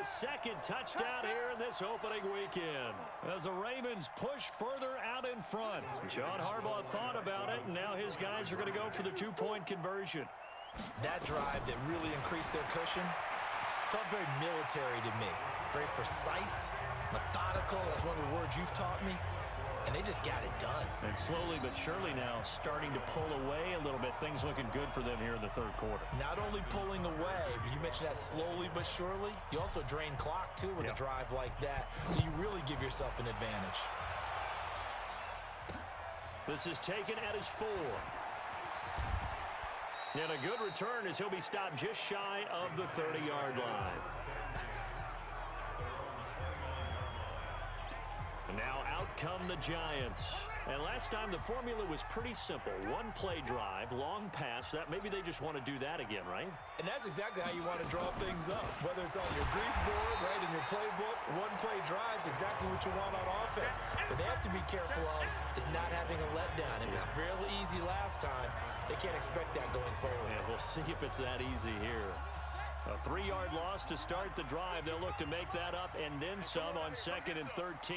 his second touchdown here in this opening weekend. As the Ravens push further out in front. John Harbaugh thought about it, and now his guys are going to go for the two-point conversion. That drive that really increased their cushion felt very military to me. Very precise, methodical. That's one of the words you've taught me. And they just got it done. And slowly but surely now starting to pull away a little bit. Things looking good for them here in the third quarter. Not only pulling away, but you mentioned that slowly but surely. You also drain clock, too, with a drive like that. So you really give yourself an advantage. This is taken at his 4. And a good return as he'll be stopped just shy of the 30-yard line. Now out come the Giants. And last time the formula was pretty simple. One play drive, long pass. That maybe they just want to do that again, right? And that's exactly how you want to draw things up. Whether it's on your grease board, right, in your playbook, one play drive's exactly what you want on offense. What they have to be careful of is not having a letdown. It was real easy last time. They can't expect that going forward. Yeah, we'll see if it's that easy here. A 3-yard loss to start the drive. They'll look to make that up and then some on 2nd and 13.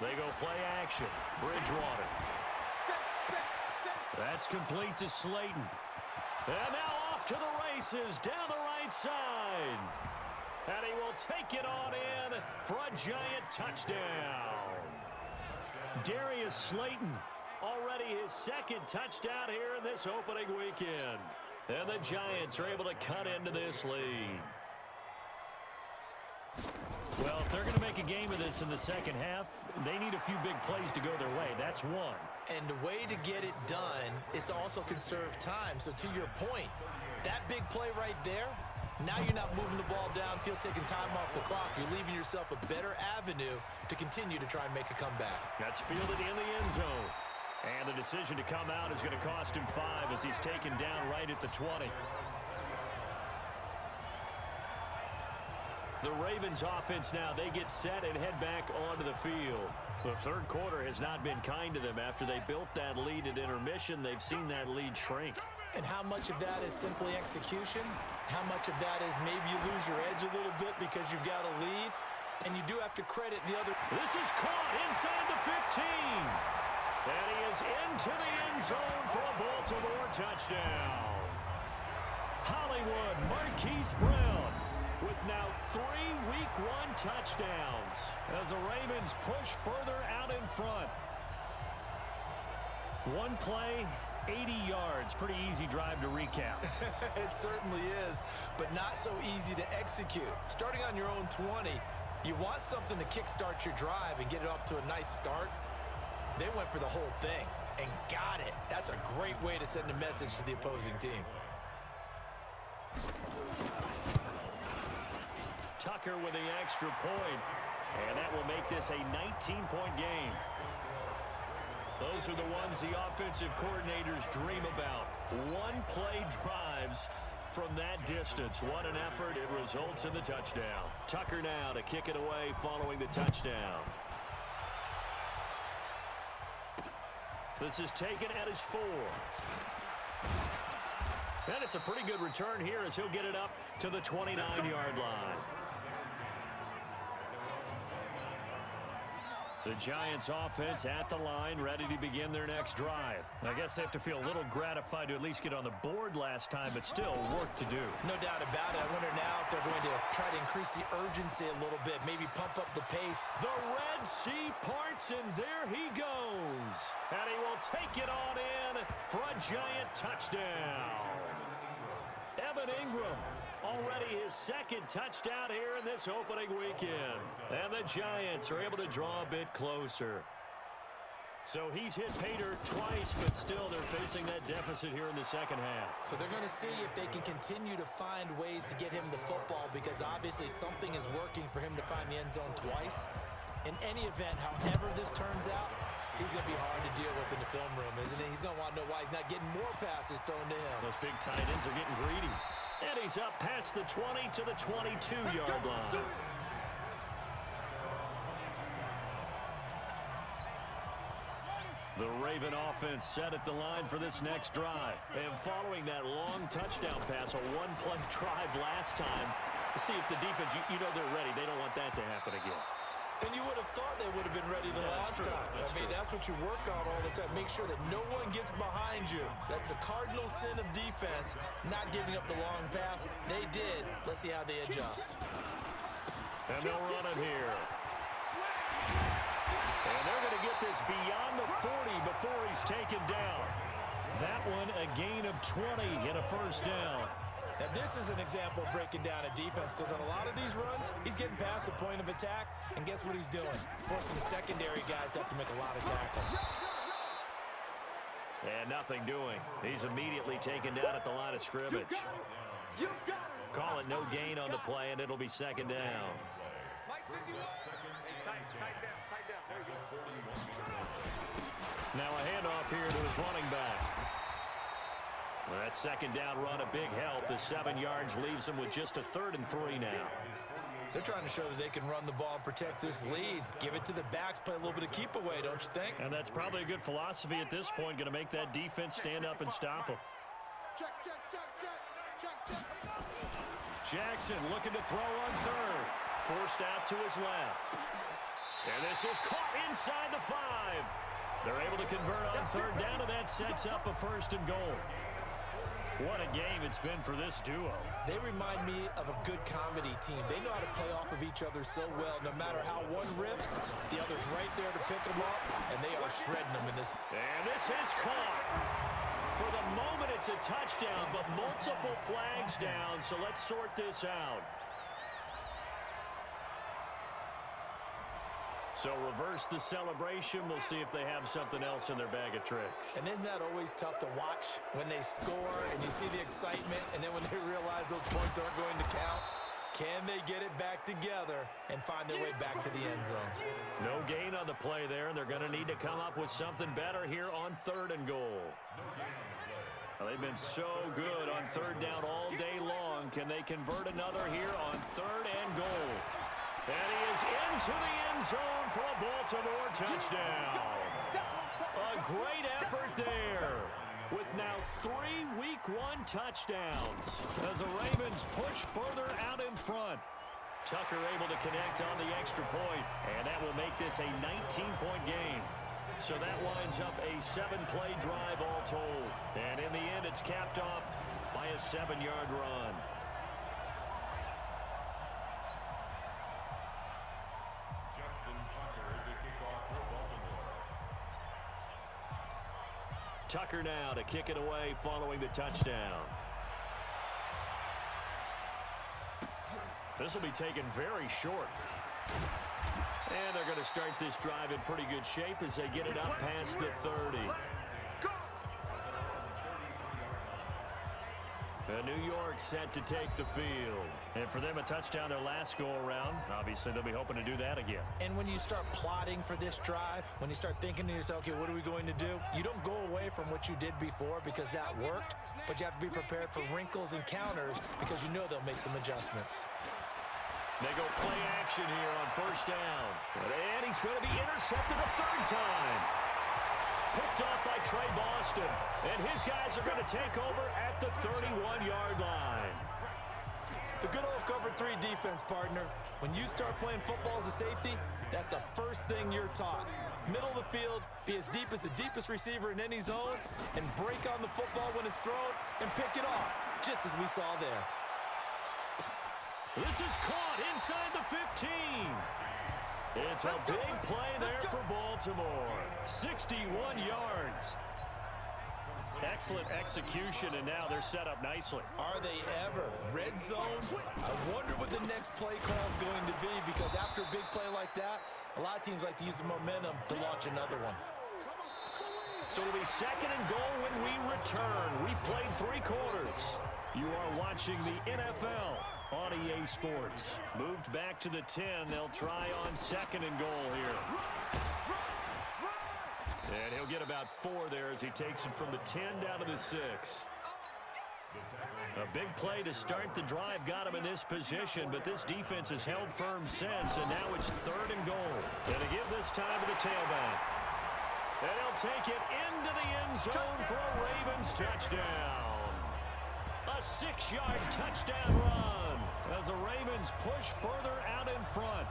They go play action. Bridgewater. That's complete to Slayton. And now off to the races down the right side. And he will take it on in for a giant touchdown. Darius Slayton, already his second touchdown here in this opening weekend. And the Giants are able to cut into this lead. Well, if they're going to make a game of this in the second half, they need a few big plays to go their way. That's one. And the way to get it done is to also conserve time. So to your point, that big play right there, now you're not moving the ball downfield, taking time off the clock. You're leaving yourself a better avenue to continue to try and make a comeback. That's fielded in the end zone. And the decision to come out is going to cost him 5 as he's taken down right at the 20. The Ravens offense now, they get set and head back onto the field. The third quarter has not been kind to them. After they built that lead at intermission, they've seen that lead shrink. And how much of that is simply execution? How much of that is maybe you lose your edge a little bit because you've got a lead? And you do have to credit the other. This is caught inside the 15. And he is into the end zone for a Baltimore touchdown. Hollywood Marquise Brown with now 3 Week 1 touchdowns as the Ravens push further out in front. One play, 80 yards. Pretty easy drive to recap. It certainly is, but not so easy to execute. Starting on your own 20, you want something to kickstart your drive and get it off to a nice start. They went for the whole thing and got it. That's a great way to send a message to the opposing team. Tucker with the extra point, and that will make this a 19-point game. Those are the ones the offensive coordinators dream about. One-play drives from that distance. What an effort. It results in the touchdown. Tucker now to kick it away following the touchdown. This is taken at his 4. And it's a pretty good return here as he'll get it up to the 29-yard line. The Giants offense at the line, ready to begin their next drive. I guess they have to feel a little gratified to at least get on the board last time, but still work to do. No doubt about it. I wonder now if they're going to try to increase the urgency a little bit, maybe pump up the pace. The Red Sea parts, and there he goes. And he will take it on in for a giant touchdown. Evan Ingram, already his second touchdown here in this opening weekend. And the Giants are able to draw a bit closer. So he's hit pay dirt twice, but still they're facing that deficit here in the second half. So they're going to see if they can continue to find ways to get him the football, because obviously something is working for him to find the end zone twice. In any event, however this turns out, he's going to be hard to deal with in the film room, isn't he? He's going to want to know why he's not getting more passes thrown to him. Those big tight ends are getting greedy. And he's up past the 20 to the 22-yard line. The Raven offense set at the line for this next drive. And following that long touchdown pass, a one-play drive last time, See if the defense, you know they're ready. They don't want that to happen again. And you would have thought they would have been ready the last time. That's what you work on all the time. Make sure that no one gets behind you. That's the cardinal sin of defense, not giving up the long pass. They did. Let's see how they adjust. And they'll run it here. And they're going to get this beyond the 40 before he's taken down. That one a gain of 20 and a first down. Now, this is an example of breaking down a defense because on a lot of these runs, he's getting past the point of attack, and guess what he's doing? Forcing the secondary guys to have to make a lot of tackles. And nothing doing. He's immediately taken down at the line of scrimmage. Call it no gain on the play, and it'll be second down. Now a handoff here to his running back. Well, that second down run, a big help. The 7 yards leaves him with just a 3rd and 3 now. They're trying to show that they can run the ball and protect this lead. Give it to the backs, play a little bit of keep away, don't you think? And that's probably a good philosophy at this point, going to make that defense stand up and stop him. Jackson looking to throw on 3rd. Forced out to his left. And this is caught inside the 5. They're able to convert on 3rd down, and that sets up a 1st and goal. What a game it's been for this duo. They remind me of a good comedy team. They know how to play off of each other so well. No matter how one riffs, the other's right there to pick them up, and they are shredding them in this. And this is caught. For the moment, it's a touchdown, but multiple flags down, so let's sort this out. So reverse the celebration. We'll see if they have something else in their bag of tricks. And isn't that always tough to watch when they score and you see the excitement, and then when they realize those points aren't going to count? Can they get it back together and find their way back to the end zone? No gain on the play there, and they're going to need to come up with something better here on 3rd and goal. Well, they've been so good on 3rd down all day long. Can they convert another here on 3rd and goal? And he is into the end zone for a Baltimore touchdown. A great effort there with now 3 Week 1 touchdowns as the Ravens push further out in front. Tucker able to connect on the extra point, and that will make this a 19-point game. So that winds up a 7-play drive all told. And in the end, it's capped off by a 7-yard run. Tucker now to kick it away following the touchdown. This will be taken very short. And they're going to start this drive in pretty good shape as they get it up past the 30. New York set to take the field. And for them, a touchdown their last go-around. Obviously, they'll be hoping to do that again. And when you start plotting for this drive, when you start thinking to yourself, okay, what are we going to do? You don't go away from what you did before because that worked, but you have to be prepared for wrinkles and counters because you know they'll make some adjustments. They go play action here on 1st down. And he's going to be intercepted a 3rd time. Picked off by Trey Boston. And his guys are going to take over at the 31-yard line. The good old cover 3 defense, partner. When you start playing football as a safety, that's the first thing you're taught. Middle of the field, be as deep as the deepest receiver in any zone, and break on the football when it's thrown and pick it off, just as we saw there. This is caught inside the 15. It's a big play there for Baltimore. 61 yards. Excellent execution, and now they're set up nicely. Are they ever? Red zone? I wonder what the next play call is going to be, because after a big play like that, a lot of teams like to use the momentum to launch another one. So it'll be 2nd and goal when we return. We've played 3 quarters. You are watching the NFL on EA Sports. Moved back to the 10. They'll try on 2nd and goal here. And he'll get about 4 there as he takes it from the 10 down to the 6. A big play to start the drive got him in this position, but this defense has held firm since, and now it's 3rd and goal. And to give this time to the tailback. And he'll take it into the end zone for a Ravens touchdown. A 6-yard touchdown run as the Ravens Ravens push further out in front.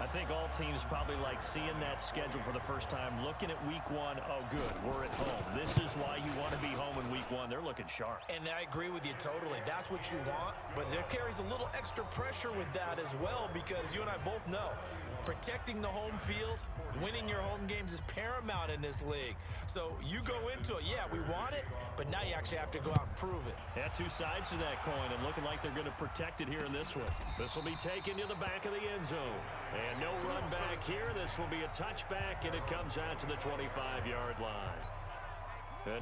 I think all teams probably like seeing that schedule for the first time, looking at week one. Oh, good, we're at home. This is why you want to be home in week one. They're looking sharp. And I agree with you totally. That's what you want, but there carries a little extra pressure with that as well, because you and I both know protecting the home field, winning your home games is paramount in this league. So you go into it, yeah, we want it, but now you actually have to go out and prove it. Yeah, two sides to that coin, and looking like they're going to protect it here in this one. This will be taken to the back of the end zone. And no run back here. This will be a touchback, and it comes out to the 25-yard line.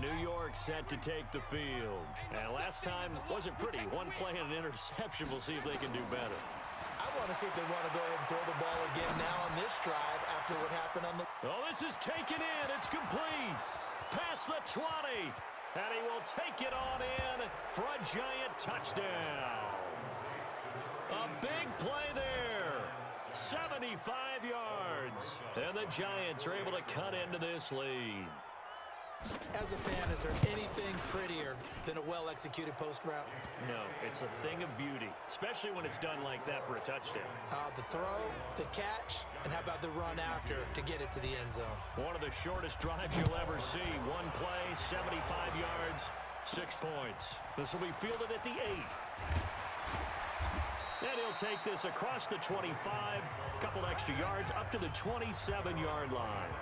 New York set to take the field. And last time wasn't pretty. One play and an interception. We'll see if they can do better. I want to see if they want to go ahead and throw the ball again now on this drive after what happened on the... Oh, this is taken in. It's complete. Past the 20. And he will take it on in for a giant touchdown. A big play there. 75 yards. And the Giants are able to cut into this lead. As a fan, is there anything prettier than a well-executed post route? No, it's a thing of beauty, especially when it's done like that for a touchdown. The throw, the catch, and how about the run after to get it to the end zone? One of the shortest drives you'll ever see. One play, 75 yards, 6 points. This will be fielded at the 8. And he'll take this across the 25, a couple extra yards, up to the 27-yard line.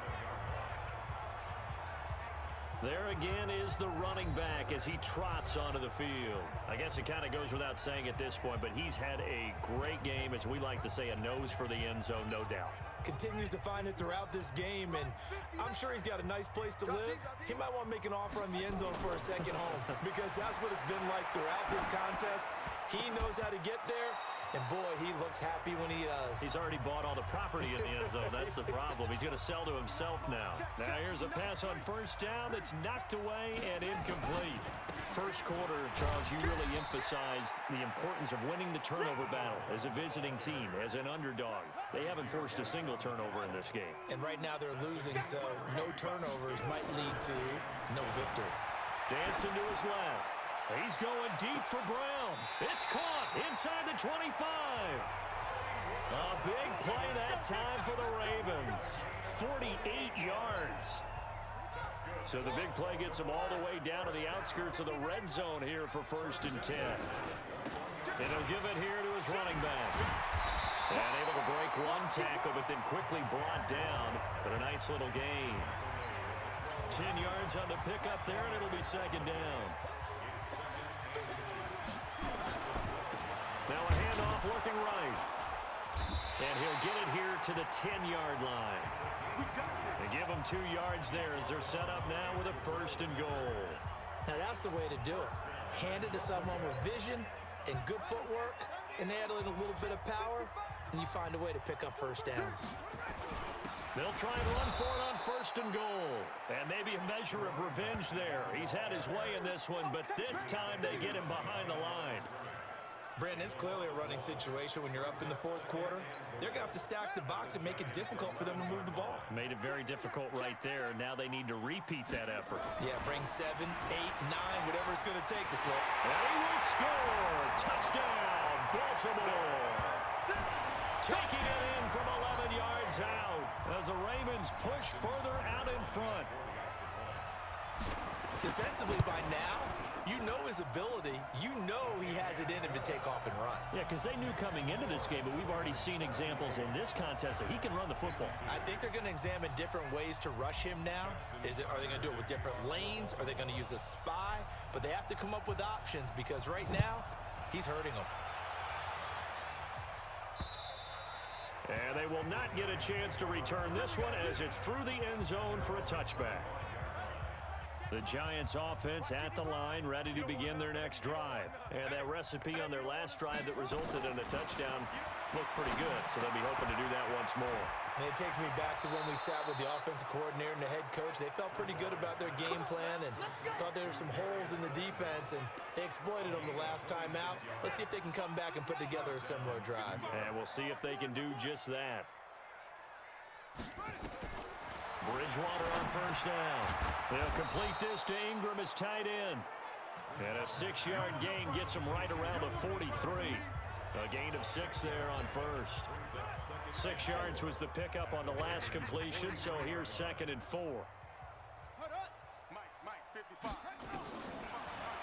There again is the running back as he trots onto the field. I guess it kind of goes without saying at this point, but he's had a great game, as we like to say, a nose for the end zone, no doubt. Continues to find it throughout this game, and I'm sure he's got a nice place to live. He might want to make an offer on the end zone for a second home, because that's what it's been like throughout this contest. He knows how to get there. And, boy, he looks happy when he does. He's already bought all the property in the end zone. That's the problem. He's going to sell to himself now. Now here's a pass on first down that's knocked away and incomplete. First quarter, Charles, you really emphasized the importance of winning the turnover battle as a visiting team, as an underdog. They haven't forced a single turnover in this game. And right now they're losing, so no turnovers might lead to no victory. Dancing to his left. He's going deep for Brown. It's caught inside the 25. A big play that time for the Ravens. 48 yards. So the big play gets him all the way down to the outskirts of the red zone here for 1st and 10. And he'll give it here to his running back. And able to break one tackle, but then quickly brought down. But a nice little gain. 10 yards on the pickup there, and it'll be 2nd down. Now a handoff looking right. And he'll get it here to the 10-yard line. They give him 2 yards there as they're set up now with a 1st and goal. Now that's the way to do it. Hand it to someone with vision and good footwork, and add in a little bit of power, and you find a way to pick up 1st downs. They'll try and run for it on 1st and goal. And maybe a measure of revenge there. He's had his way in this one, but this time they get him behind the line. Brandon, it's clearly a running situation when you're up in the 4th quarter. They're going to have to stack the box and make it difficult for them to move the ball. Made it very difficult right there. Now they need to repeat that effort. Yeah, bring 7, 8, 9, whatever it's going to take to slow. And he will score. Touchdown, Baltimore. Taking it in from 11 yards out as the Ravens push further out in front. Defensively by now, you know his ability. You know he has it in him to take off and run. Yeah, because they knew coming into this game, but we've already seen examples in this contest that he can run the football. I think they're going to examine different ways to rush him now. Are they going to do it with different lanes? Are they going to use a spy? But they have to come up with options because right now, he's hurting them. And they will not get a chance to return this one as it's through the end zone for a touchback. The Giants offense at the line, ready to begin their next drive. And that recipe on their last drive that resulted in a touchdown looked pretty good, so they'll be hoping to do that once more. And it takes me back to when we sat with the offensive coordinator and the head coach. They felt pretty good about their game plan and thought there were some holes in the defense, and they exploited them the last time out. Let's see if they can come back and put together a similar drive. And we'll see if they can do just that. Bridgewater on 1st down. They'll complete this to Ingram as tight end. And a 6-yard gain gets him right around the 43. A A gain of 6 there on first. 6 yards was the pickup on the last completion, so here's 2nd and 4.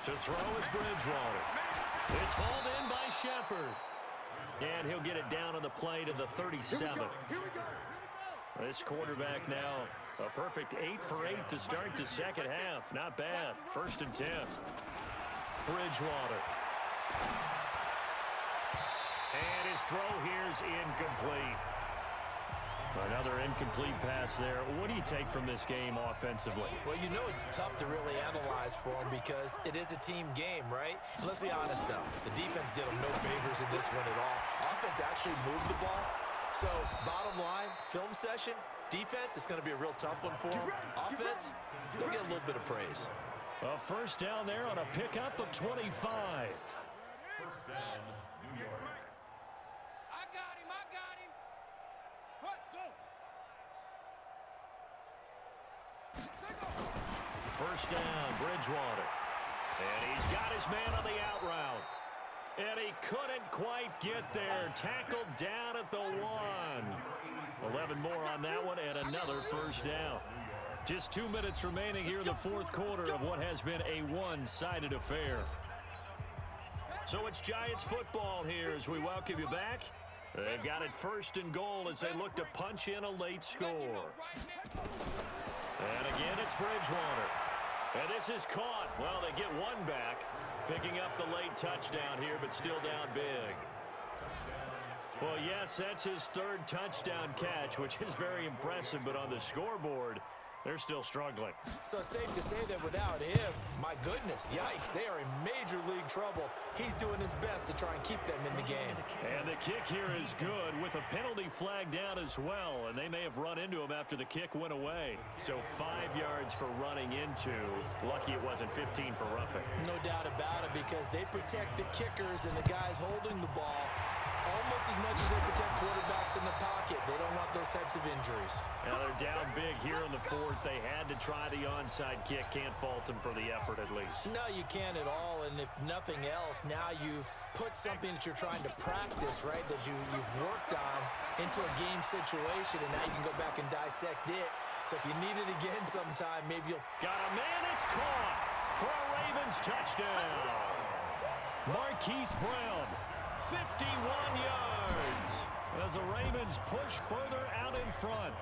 To throw is Bridgewater. It's hauled in by Shepard. And he'll get it down on the play to the 37. This quarterback now a perfect 8 for 8 to start the second half. Not bad. 1st and 10. Bridgewater. And his throw here's incomplete. Another incomplete pass there. What do you take from this game offensively? Well, you know it's tough to really analyze for them because it is a team game, right? And let's be honest, though. The defense did them no favors in this one at all. Offense actually moved the ball. So, bottom line, film session, defense, it's going to be a real tough one for them. Offense, they'll get a little bit of praise. A 1st down there on a pickup of 25. 1st down, New York. I got him. Go. 1st down, Bridgewater. And he's got his man on the out route. And he couldn't quite get there. Tackled down at the 1. 11 more on that one and another 1st down. Just 2 minutes remaining here in the 4th quarter of what has been a one-sided affair. So it's Giants football here as we welcome you back. They've got it 1st and goal as they look to punch in a late score. And again, it's Bridgewater. And this is caught. Well, they get one back, picking up the late touchdown here, but still down big. Well, yes, that's his 3rd touchdown catch, which is very impressive, but on the scoreboard, they're still struggling. So safe to say that without him, my goodness, yikes, they are in major league trouble. He's doing his best to try and keep them in the game. And the kick here is good with a penalty flag down as well, and they may have run into him after the kick went away. So 5 yards for running into. Lucky it wasn't 15 for roughing. No doubt about it, because they protect the kickers and the guys holding the ball almost as much as they protect quarterbacks in the pocket. They don't want those types of injuries. Now they're down big here in the 4th. They had to try the onside kick. Can't fault them for the effort at least. No, you can't at all. And if nothing else, now you've put something that you're trying to practice, right, that you've worked on into a game situation, and now you can go back and dissect it. So if you need it again sometime, maybe you'll... Got a man, it's caught for a Ravens touchdown. Marquise Brown, 51 yards as the Ravens push further out in front.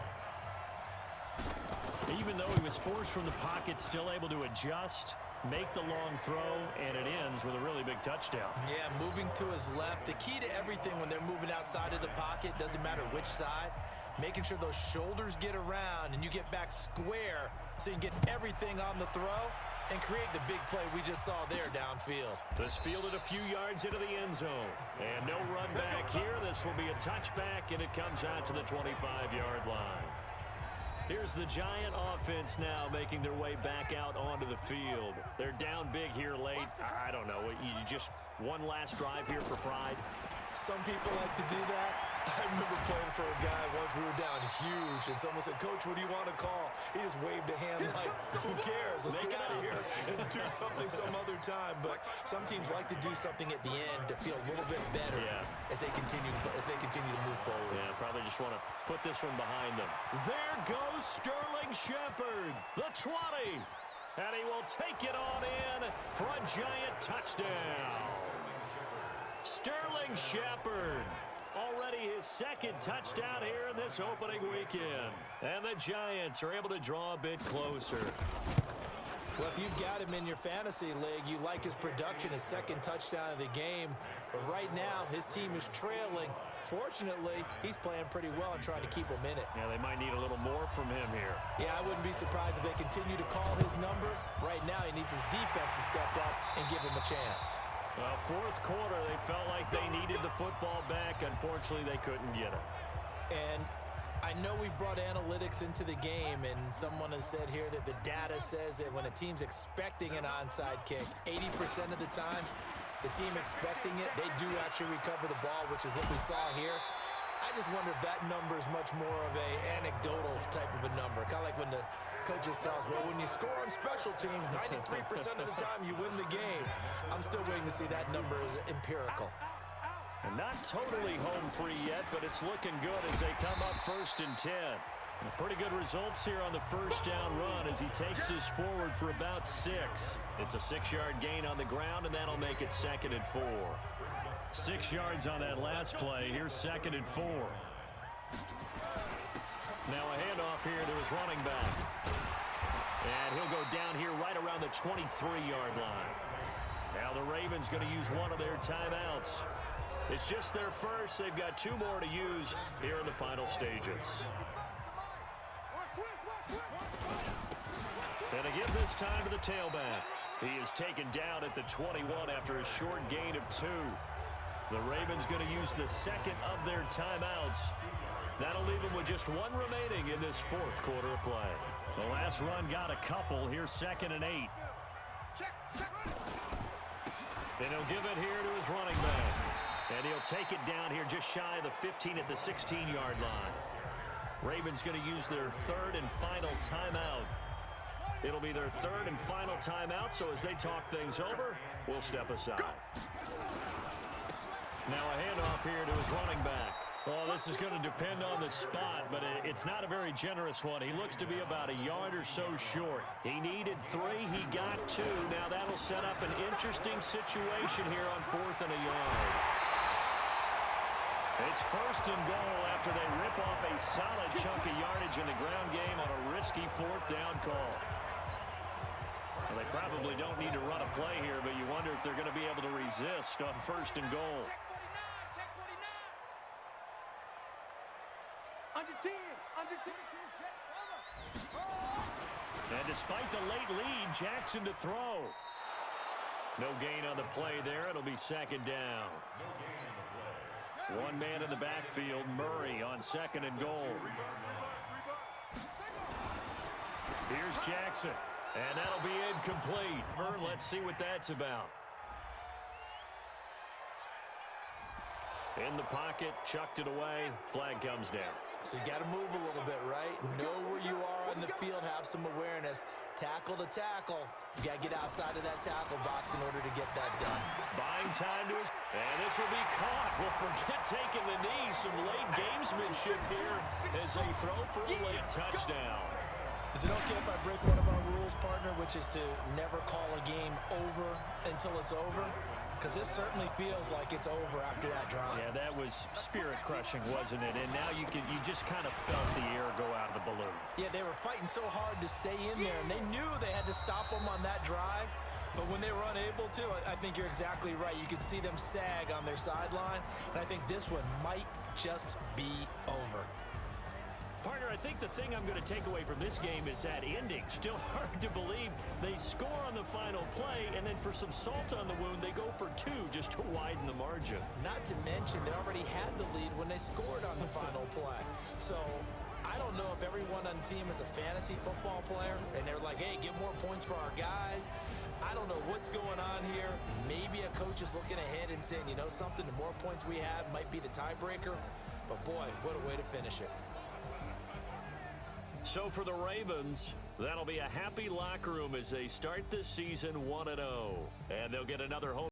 Even though he was forced from the pocket, still able to adjust, make the long throw, and it ends with a really big touchdown. Yeah, moving to his left. The key to everything when they're moving outside of the pocket, doesn't matter which side, making sure those shoulders get around and you get back square so you can get everything on the throw and create the big play we just saw there downfield. This fielded a few yards into the end zone. And no run back here. This will be a touchback, and it comes out to the 25-yard line. Here's the Giant offense now making their way back out onto the field. They're down big here late. I don't know. You just one last drive here for pride. Some people like to do that. I remember playing for a guy once. We were down huge, and someone said, "Coach, what do you want to call?" He just waved a hand like, "Who cares? Let's get out of here and do something some other time." But some teams like to do something at the end to feel a little bit better as they continue to move forward. Yeah, probably just want to put this one behind them. There goes Sterling Shepard, the 20, and he will take it on in for a Giant touchdown. Sterling Shepard, already his 2nd touchdown here in this opening weekend. And the Giants are able to draw a bit closer. Well, if you've got him in your fantasy league, you like his production, his 2nd touchdown of the game. But right now, his team is trailing. Fortunately, he's playing pretty well and trying to keep him in it. Yeah, they might need a little more from him here. Yeah, I wouldn't be surprised if they continue to call his number. Right now, he needs his defense to step up and give him a chance. Well, 4th quarter, they felt like they needed the football back. Unfortunately, they couldn't get it. And I know we brought analytics into the game, and someone has said here that the data says that when a team's expecting an onside kick, 80% of the time, the team expecting it, they do actually recover the ball, which is what we saw here. I just wonder if that number is much more of a anecdotal type of a number. Kind of like when the coaches tell us, well, when you score on special teams, 93% of the time you win the game. I'm still waiting to see that number is empirical. And not totally home free yet, but it's looking good as they come up 1st and 10. Pretty good results here on the first down run as he takes this forward for about 6. It's a 6-yard gain on the ground, and that'll make it 2nd and 4. 6 yards on that last play. Here's 2nd and 4. Now a handoff here to his running back. And he'll go down here right around the 23-yard line. Now the Ravens going to use one of their timeouts. It's just their first. They've got 2 more to use here in the final stages. And they give this time to the tailback. He is taken down at the 21 after a short gain of 2. The Ravens going to use the 2nd of their timeouts. That'll leave them with just 1 remaining in this 4th quarter of play. The last run got a couple. Here's 2nd and 8. And he'll give it here to his running back. And he'll take it down here just shy of the 15 at the 16-yard line. Ravens going to use their 3rd and final timeout. It'll be their 3rd and final timeout, so as they talk things over, we'll step aside. Now a handoff here to his running back. Oh, this is going to depend on the spot, but it's not a very generous one. He looks to be about a yard or so short. He needed 3. He got 2. Now that'll set up an interesting situation here on 4th and a yard. It's 1st and goal after they rip off a solid chunk of yardage in the ground game on a risky 4th down call. Well, they probably don't need to run a play here, but you wonder if they're going to be able to resist on 1st and goal. And despite the late lead, Jackson to throw. No gain on the play there. It'll be 2nd down. 1 man in the backfield, Murray on 2nd and goal. Here's Jackson. And that'll be incomplete. Let's see what that's about. In the pocket, chucked it away. Flag comes down. So you got to move a little bit, right? Know where you are on the field, have some awareness. Tackle to tackle. You got to get outside of that tackle box in order to get that done. Buying time to his... And this will be caught. Well, forget taking the knee. Some late gamesmanship here as they throw for a late touchdown. Is it okay if I break one of our rules, partner, which is to never call a game over until it's over? Because this certainly feels like it's over after that drive. Yeah, that was spirit-crushing, wasn't it? And now you just kind of felt the air go out of the balloon. Yeah, they were fighting so hard to stay in there, and they knew they had to stop them on that drive. But when they were unable to, I think you're exactly right. You could see them sag on their sideline, and I think this one might just be over. Partner, I think the thing I'm going to take away from this game is that ending. Still hard to believe they score on the final play, and then for some salt on the wound, they go for 2 just to widen the margin. Not to mention, they already had the lead when they scored on the final play. So I don't know if everyone on the team is a fantasy football player, and they're like, hey, get more points for our guys. I don't know what's going on here. Maybe a coach is looking ahead and saying, you know something, the more points we have might be the tiebreaker. But boy, what a way to finish it. So for the Ravens, that'll be a happy locker room as they start this season 1-0. And they'll get another home.